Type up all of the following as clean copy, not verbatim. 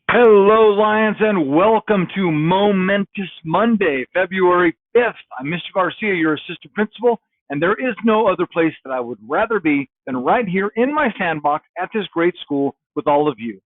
Hello, Lions, and welcome to Momentous Monday, February 5th. I'm Mr. Garcia, your assistant principal, and there is no other place that I would rather be than right here in my sandbox at this great school with all of you.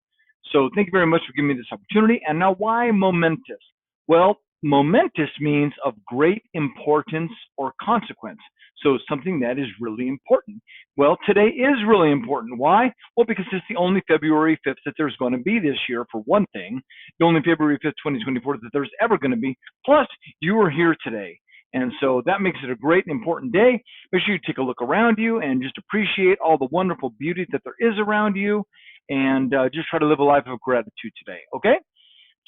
So thank you very much for giving me this opportunity. And now, why momentous? Well, momentous means of great importance or consequence. So something that is really important. Well, today is really important. Why? Well, because it's the only February 5th that there's going to be this year, for one thing. The only February 5th, 2024 that there's ever going to be. Plus, you are here today. And so that makes it a great and important day. Make sure you take a look around you and just appreciate all the wonderful beauty that there is around you. And just try to live a life of gratitude today, okay?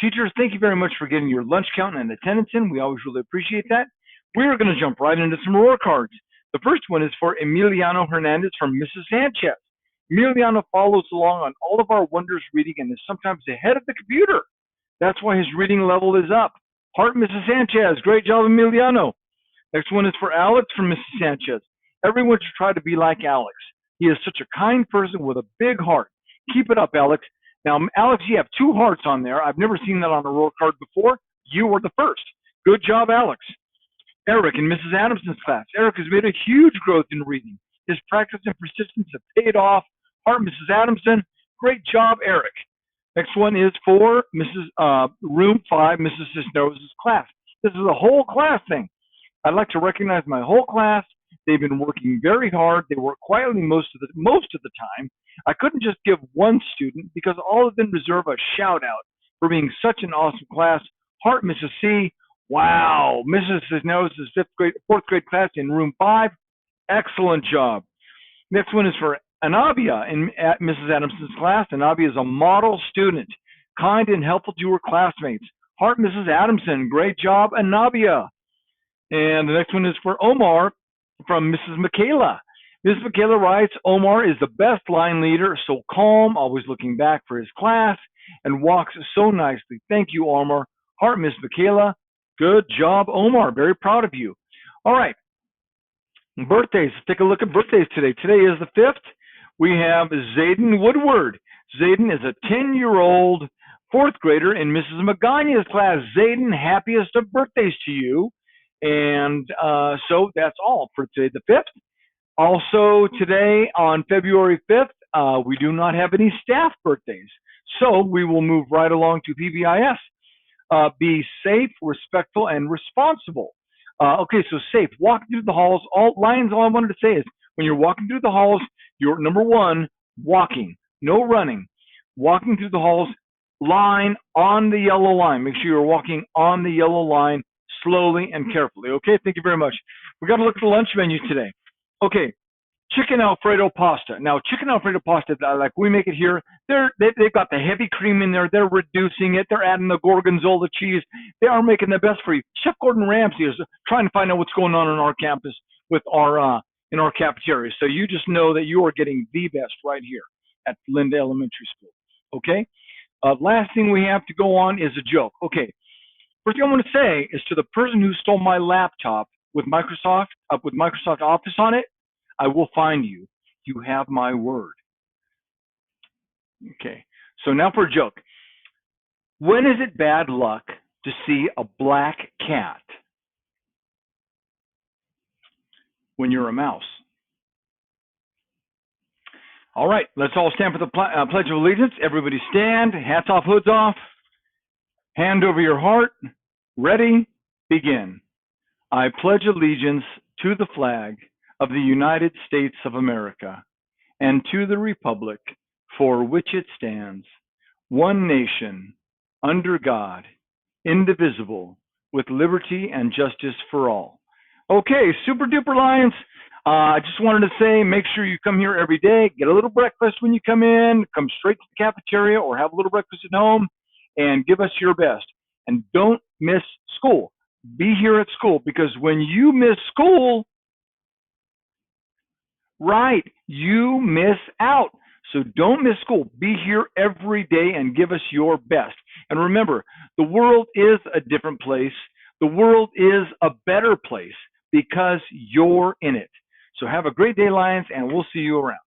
Teachers, thank you very much for getting your lunch count and attendance in. We always really appreciate that. We're going to jump right into some roar cards. The first one is for Emiliano Hernandez from Mrs. Sanchez. Emiliano follows along on all of our wonders reading and is sometimes ahead of the computer. That's why his reading level is up. Heart, Mrs. Sanchez. Great job, Emiliano. Next one is for Alex from Mrs. Sanchez. Everyone should try to be like Alex. He is such a kind person with a big heart. Keep it up, Alex. Now, Alex, you have two hearts on there. I've never seen that on a roll card before. You were the first. Good job, Alex. Eric in Mrs. Adamson's class. Eric has made a huge growth in reading. His practice and persistence have paid off. Heart, Mrs. Adamson. Great job, Eric. Next one is for Room 5, Mrs. Cisneros' class. This is a whole class thing. I'd like to recognize my whole class. They've been working very hard. They work quietly most of the time. I couldn't just give one student because all of them deserve a shout out for being such an awesome class. Heart, Mrs. C. Wow, Mrs. Cisneros' fourth grade class in room 5. Excellent job. Next one is for Anabia at Mrs. Adamson's class. Anabia is a model student, kind and helpful to her classmates. Heart, Mrs. Adamson. Great job, Anabia. And the next one is for Omar from Mrs. Michaela. Mrs. Michaela writes, Omar is the best line leader, so calm, always looking back for his class, and walks so nicely. Thank you, Omar. Heart, Miss Michaela. Good job, Omar. Very proud of you. All right. Birthdays. Let's take a look at birthdays today. Today is the 5th. We have Zayden Woodward. Zayden is a 10-year-old fourth grader in Mrs. Magana's class. Zayden, happiest of birthdays to you. And so that's all for today, the 5th. Also today on February 5th, we do not have any staff birthdays. So we will move right along to PBIS. Be safe, respectful, and responsible. Okay, so safe. Walking through the halls. All I wanted to say is when you're walking through the halls, you're number one, walking, no running. Walking through the halls, line on the yellow line. Make sure you're walking on the yellow line slowly and carefully. Okay, thank you very much. We got to look at the lunch menu today. Okay, chicken Alfredo pasta. Now, chicken Alfredo pasta, like we make it here, they've got the heavy cream in there. They're reducing it. They're adding the gorgonzola cheese. They are making the best for you. Chef Gordon Ramsay is trying to find out what's going on our campus with in our cafeteria. So you just know that you are getting the best right here at Linda Elementary School. Okay. Last thing we have to go on is a joke. Okay. First thing I want to say is to the person who stole my laptop with Microsoft Office on it, I will find you. You have my word. Okay, so now for a joke. When is it bad luck to see a black cat? When you're a mouse. All right, let's all stand for the Pledge of Allegiance. Everybody stand, hats off, hoods off, hand over your heart. Ready, begin. I pledge allegiance to the flag of the United States of America, and to the republic for which it stands, one nation, under God, indivisible, with liberty and justice for all. Okay, super duper Lions. I just wanted to say, make sure you come here every day, get a little breakfast when you come in, come straight to the cafeteria or have a little breakfast at home, and give us your best. And don't miss school. Be here at school, because when you miss school, right, you miss out. So don't miss school. Be here every day and give us your best. And remember, the world is a different place. The world is a better place because you're in it. So have a great day, Lions, and we'll see you around.